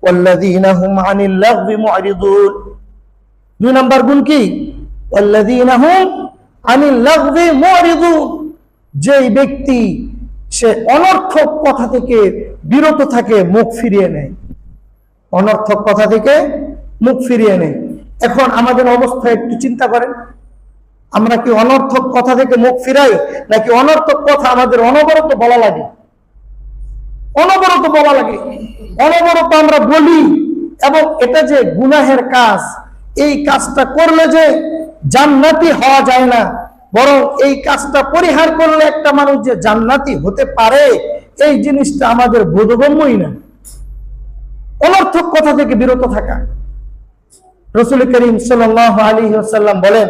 ওয়াল্লাযীনা হুম আনিল লাগবি মুরিদুন। 2 নাম্বার গুণ কি? ওয়াল্লাযীনা হুম আনিল লাগবি মুরিদুন। যেই ব্যক্তি সে অনর্থক কথা থেকে বিরত থাকে, মুখ ফিরিয়ে নেয়, অনর্থক কথা থেকে মুখ ফিরিয়ে নেয়। এখন আমাদের অবস্থা একটু চিন্তা করেন, আমরা কি অনর্থক কথা থেকে মুখ ফিরাই, নাকি অনর্থক কথা আমাদের অনবরত বলা লাগে? অনবরত বলা লাগে, অনবরত আমরা বলি। এবং এটা যে গুনাহের কাজ, এই কাজটা করলে যে জান্নাতি হওয়া যায় না, বরং এই কাজটা পরিহার করলে একটা মানুষ যে জান্নাতি হতে পারে, এই জিনিসটা আমাদের বোধগম্যই না। অনর্থক কথা থেকে বিরত থাকা। রাসূল করিম সাল্লাল্লাহু আলাইহি ওয়াসাল্লাম বলেন,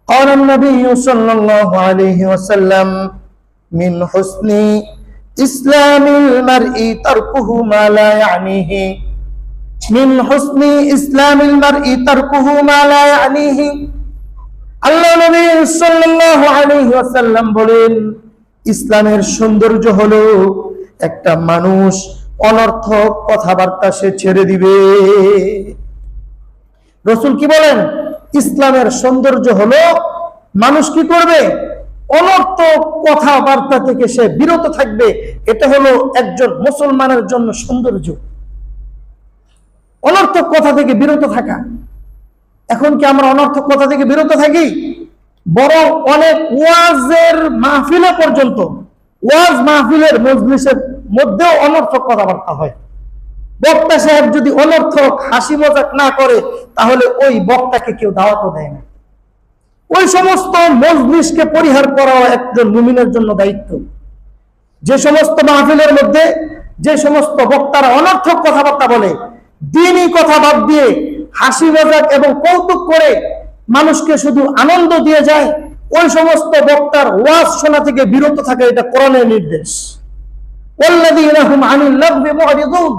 قال النبي صلى الله عليه وسلم من حسن إسلام المرء تركه ما لا يعنيه من حسن إسلام المرء تركه ما لا يعنيه। আল্লাহ নবী সাল্লাল্লাহু আলাইহি ওয়াসাল্লাম বলেন, ইসলামের সৌন্দর্য হলো একটা মানুষ অনর্থক কথাবার্তা সে ছেড়ে দিবে। রাসূল কি বলেন? ইসলামের সৌন্দর্য হলো মানুষ কি করবে? অনর্থক কথাবার্তা থেকে সে বিরত থাকবে। এটা হলো একজন মুসলমানের জন্য সৌন্দর্য, অনর্থক কথা থেকে বিরত থাকা। এখন কি আমরা অনর্থক কথা থেকে বিরত থাকি? বরং অনেক ওয়াজের মাহফিলে পর্যন্ত, ওয়াজ মাহফিলের মজলিসের মধ্যেও অনর্থক কথাবার্তা হয়। বক্তা সাহেব যদি অনর্থক হাসি মজাক না করে, তাহলে ওই বক্তাকে কেউ দাওয়াতও দেয় না। ওই সমস্ত মজলিসকে পরিহার করা একজন মুমিনের জন্য দায়িত্ব। যে সমস্ত মাহফিলের মধ্যে যে সমস্ত বক্তারা অনর্থক কথাবার্তা বলে, দ্বীনি কথা বাদ দিয়ে হাসি মজাক এবং কৌতুক করে মানুষকে শুধু আনন্দ দিয়ে যায়, ওই সমস্ত বক্তার ওয়াজ শোনা থেকে বিরত থাকে। এটা কোরআনের নির্দেশ। ওয়াল্লাযীনা হুম আনিল লাগবি মুরিদুন।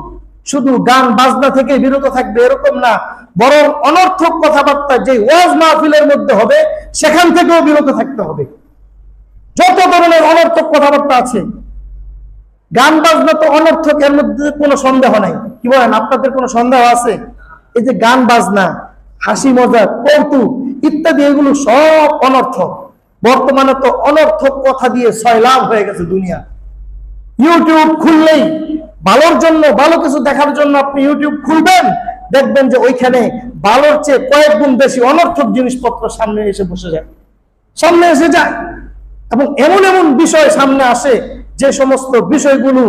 শুধু গান বাজনা থেকে বিরত থাকবে এরকম না, বরং অনর্থক কথাবার্তা যে ওয়াজ মাহফিলের মধ্যে হবে সেখান থেকেও বিরত থাকতে হবে। যত ধরনের অনর্থক কথাবার্তা আছে, গান বাজনা তো অনর্থক, এর মধ্যে কোনো সন্দেহ নাই। কি বলেন, আপনাদের কোনো সন্দেহ আছে? এই যে গান বাজনা, হাসি মজা, কৌতুক ইত্যাদি, এগুলো সব অনর্থক। বর্তমানে তো অনর্থক কথা দিয়ে সয়লাভ হয়ে গেছে দুনিয়া। ইউটিউব খুললেই ভালোর জন্য, ভালো কিছু দেখার জন্য আপনি ইউটিউব খুলবেন, দেখবেন যে ওইখানে ভালোর চেয়ে কয়েক গুণ বেশি অনর্থক জিনিসপত্র সামনে এসে বসে যায়, সামনে এসে যায়। এবং এমন এমন বিষয় সামনে আসে যে সমস্ত বিষয়গুলো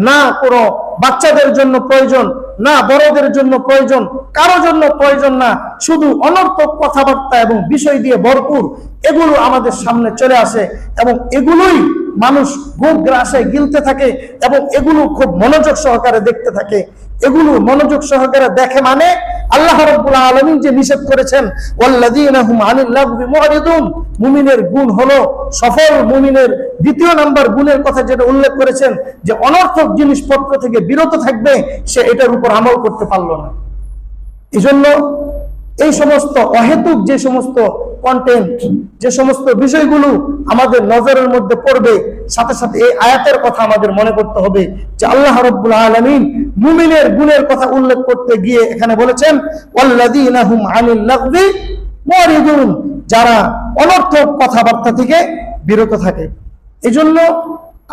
না কোনো বাচ্চাদের জন্য প্রয়োজন, না বড়দের জন্য প্রয়োজন, কারো জন্য প্রয়োজন না, শুধু অনর্থক কথাবার্তা এবং বিষয় দিয়ে ভরপুর এগুলো আমাদের সামনে চলে আসে। এবং এগুলোই মানুষ ভোগ গ্রাসে গিলতে থাকে এবং এগুলো খুব মনোযোগ সহকারে দেখতে থাকে। এগুলো মনোযোগ সহকারে দেখে মানে আল্লাহ রাব্বুল আলামিন যে নিষেধ করেছেন, ওয়াল্লাযীনা হুম আনিল লাগবি মুরিদুন, মুমিনের গুণ হলো, সফল মুমিনের 2 নাম্বার গুণের কথা যেটা উল্লেখ করেছেন, যে অনর্থক জিনিসপত্র থেকে বিরত থাকবে, সে এটার উপর আমল করতে পারলো না। এজন্য এই সমস্ত অহেতুক যে সমস্ত কন্টেন্ট, যে সমস্ত বিষয়গুলো আমাদের নজরের মধ্যে পড়বে, সাথে সাথে এই আয়াতের কথা আমাদের মনে করতে হবে যে আল্লাহ রাব্বুল আলামিন মুমিনের গুণের কথা উল্লেখ করতে গিয়ে এখানে বলেছেন, ওয়াল্লাযীনা হুম আনিল লাগবি মুরিদুন, যারা অনর্থক কথাবার্তা থেকে বিরত থাকে। এজন্য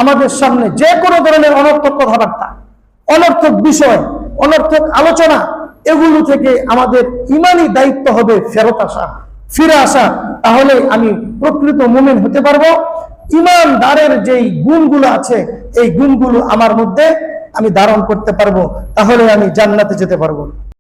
আমাদের সামনে যে কোনো ধরনের অনর্থক কথাবার্তা, অনর্থক বিষয়, অনর্থক আলোচনা, এগুলো থেকে আমাদের ইমানি দায়িত্ব হবে ফিরে আসা। তাহলে আমি প্রকৃত মুমিন হতে পারবো। ইমানদারের যেই গুণগুলো আছে, এই গুণগুলো আমার মধ্যে আমি ধারণ করতে পারবো, তাহলে আমি জান্নাতে যেতে পারবো।